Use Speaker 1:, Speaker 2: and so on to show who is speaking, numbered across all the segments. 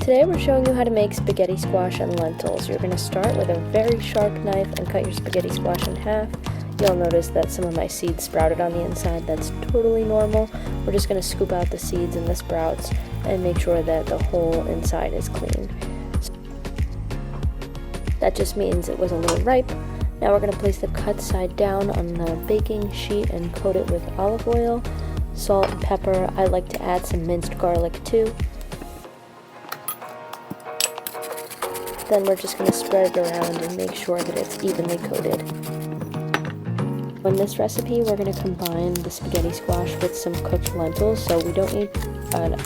Speaker 1: Today we're showing you how to make spaghetti squash and lentils. You're going to start with a very sharp knife and cut your spaghetti squash in half. You'll notice that some of my seeds sprouted on the inside. That's totally normal. We're just going to scoop out the seeds and the sprouts and make sure that the whole inside is clean. That just means it was a little ripe. Now we're going to place the cut side down on the baking sheet and coat it with olive oil, salt, and pepper. I like to add some minced garlic too. Then we're just going to spread it around and make sure that it's evenly coated. In this recipe, we're going to combine the spaghetti squash with some cooked lentils, so we don't need an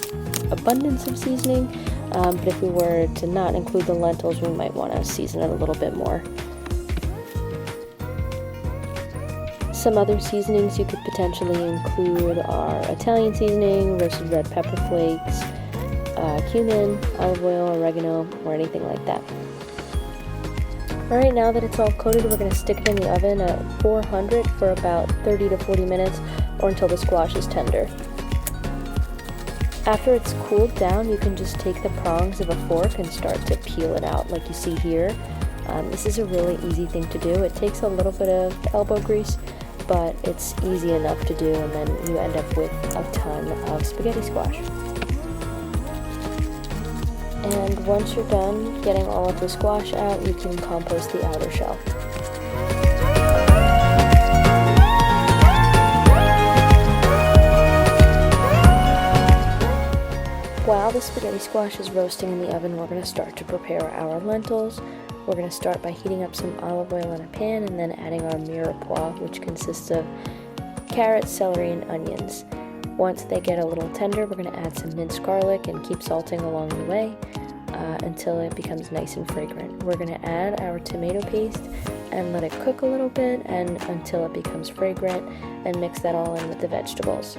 Speaker 1: abundance of seasoning, but if we were to not include the lentils, we might want to season it a little bit more. Some other seasonings you could potentially include are Italian seasoning, roasted red pepper flakes, cumin, olive oil, oregano, or anything like that. Alright, now that it's all coated, we're going to stick it in the oven at 400 for about 30 to 40 minutes or until the squash is tender. After it's cooled down, you can just take the prongs of a fork and start to peel it out like you see here. This is a really easy thing to do. It takes a little bit of elbow grease, but it's easy enough to do, and then you end up with a ton of spaghetti squash. And once you're done getting all of the squash out, you can compost the outer shell. While the spaghetti squash is roasting in the oven, we're going to start to prepare our lentils. We're going to start by heating up some olive oil in a pan and then adding our mirepoix, which consists of carrots, celery, and onions. Once they get a little tender, we're going to add some minced garlic and keep salting along the way until it becomes nice and fragrant. We're going to add our tomato paste and let it cook a little bit and until it becomes fragrant, and mix that all in with the vegetables.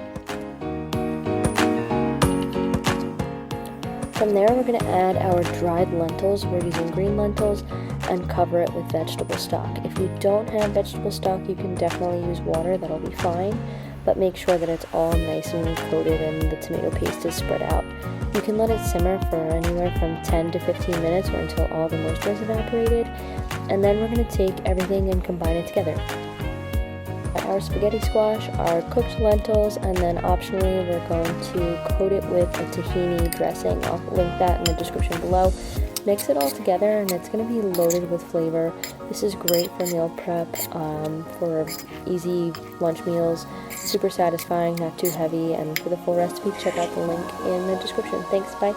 Speaker 1: From there, we're going to add our dried lentils. We're using green lentils, and cover it with vegetable stock. If you don't have vegetable stock, you can definitely use water, that'll be fine, but make sure that it's all nice and coated and the tomato paste is spread out. You can let it simmer for anywhere from 10 to 15 minutes or until all the moisture is evaporated, and then we're going to take everything and combine it together. Our spaghetti squash, our cooked lentils, and then optionally we're going to coat it with a tahini dressing. I'll link that in the description below. Mix it all together and it's going to be loaded with flavor. This is great for meal prep, for easy lunch meals, super satisfying, not too heavy, and for the full recipe check out the link in the description. Thanks, bye!